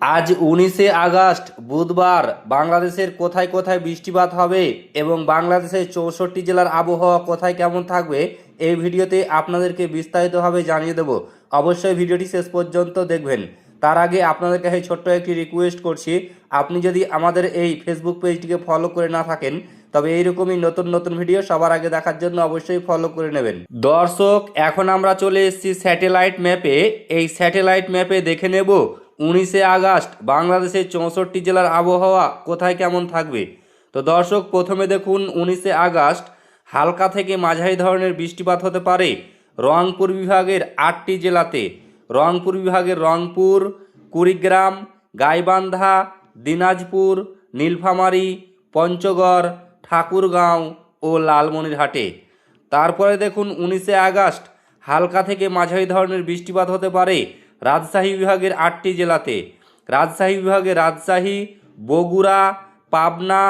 আজ 19শে আগস্ট বুধবার বাংলাদেশের কোথায় কোথায় বৃষ্টিপাত হবে এবং বাংলাদেশের 64 জেলার আবহাওয়া কোথায় কেমন থাকবে এই ভিডিওতে আপনাদেরকে বিস্তারিতভাবে জানিয়ে দেব। অবশ্যই ভিডিওটি শেষ পর্যন্ত দেখবেন। তার আগে আপনাদের কাছে ছোট্ট একটি রিকোয়েস্ট করছি, আপনি যদি আমাদের এই ফেসবুক পেজটিকে ফলো করে না থাকেন তবে এইরকমই নতুন নতুন ভিডিও সবার আগে দেখার জন্য অবশ্যই ফলো করে নেবেন। দর্শক, এখন আমরা চলে এসেছি স্যাটেলাইট ম্যাপে। এই স্যাটেলাইট ম্যাপে দেখে নেব 19শে আগস্ট বাংলাদেশের 64 জেলার আবহাওয়া কোথায় কেমন থাকবে। তো দর্শক, প্রথমে দেখুন 19শে আগস্ট হালকা থেকে মাঝারি ধরনের বৃষ্টিপাত হতে পারে রংপুর বিভাগের 8টি জেলাতে। রংপুর বিভাগের রংপুর, কুড়িগ্রাম, গাইবান্ধা, দিনাজপুর, নীলফামারী, পঞ্চগড়, ঠাকুরগাঁও ও লালমনিরহাটে। তারপরে দেখুন 19শে আগস্ট হালকা থেকে মাঝারি ধরনের বৃষ্টিপাত হতে পারে রাজশাহী বিভাগের 8টি জেলাতে। রাজশাহী বিভাগে রাজশাহী, বগুড়া, পাবনা,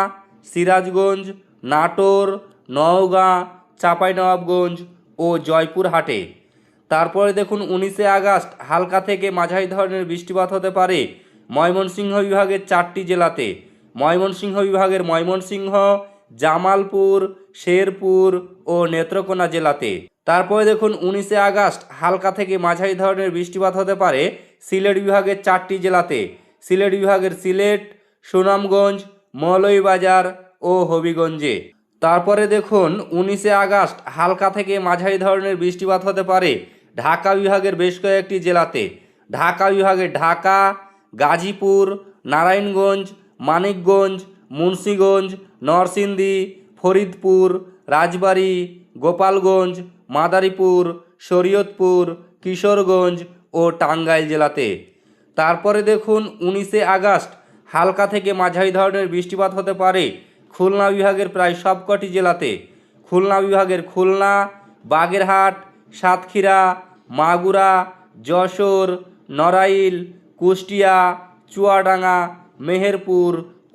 সিরাজগঞ্জ, নাটোর, নওগাঁ, চাঁপাইনবাবগঞ্জ ও জয়পুরহাটে। তারপরে দেখুন 19শে আগস্ট হালকা থেকে মাঝারি ধরনের বৃষ্টিপাত হতে পারে ময়মনসিংহ বিভাগের 4টি জেলাতে। ময়মনসিংহ বিভাগের ময়মনসিংহ, জামালপুর, শেরপুর ও নেত্রকোনা জেলাতে। তারপরে দেখুন 19শে আগস্ট হালকা থেকে মাঝারি ধরনের বৃষ্টিপাত হতে পারে সিলেট বিভাগের 4টি জেলাতে। সিলেট বিভাগের সিলেট, সুনামগঞ্জ, মৌলভীবাজার ও হবিগঞ্জে। তারপরে দেখুন 19শে আগস্ট হালকা থেকে মাঝারি ধরনের বৃষ্টিপাত হতে পারে ঢাকা বিভাগের বেশ কয়েকটি জেলাতে। ঢাকা বিভাগের ঢাকা, গাজীপুর, নারায়ণগঞ্জ, মানিকগঞ্জ, মুন্সিগঞ্জ, নরসিংদী, ফরিদপুর, রাজবাড়ী, গোপালগঞ্জ, মাদারীপুর, শরীয়তপুর, কিশোরগঞ্জ ও টাঙ্গাইল জেলাতে। তারপরে দেখুন 19শে আগস্ট হালকা থেকে মাঝারি ধরনের বৃষ্টিপাত হতে পারে খুলনা বিভাগের প্রায় সবকটি জেলাতে। খুলনা বিভাগের খুলনা, বাগেরহাট, সাতক্ষীরা, মাগুরা, যশোর, নড়াইল, কুষ্টিয়া, চুয়াডাঙ্গা, মেহেরপুর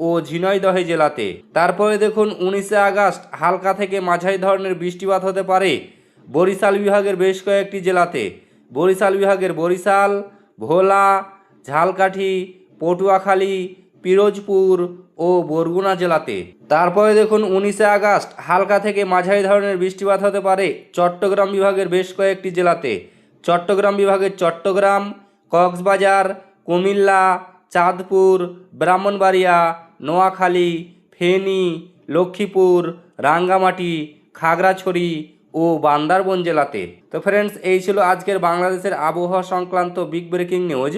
ও ঝিনাইদহ জেলাতে। তারপরে দেখুন 19শে আগস্ট হালকা থেকে মাঝারি ধরনের বৃষ্টিপাত হতে পারে বরিশাল বিভাগের বেশ কয়েকটি জেলাতে। বরিশাল বিভাগের বরিশাল, ভোলা, ঝালকাঠি, পটুয়াখালী, পিরোজপুর ও বরগুনা জেলাতে। তারপরে দেখুন 19শে আগস্ট হালকা থেকে মাঝারি ধরনের বৃষ্টিপাত হতে পারে চট্টগ্রাম বিভাগের বেশ কয়েকটি জেলাতে। চট্টগ্রাম বিভাগের চট্টগ্রাম, কক্সবাজার, কুমিল্লা, চাঁদপুর, ব্রাহ্মণবাড়িয়া, নোয়াখালী, ফেনী, লক্ষ্মীপুর, রাঙ্গামাটি, খাগড়াছড়ি ও বান্দারবন জেলাতে। তো ফ্রেন্ডস, এই ছিল আজকের বাংলাদেশের আবহাওয়া সংক্রান্ত বিগ ব্রেকিং নিউজ।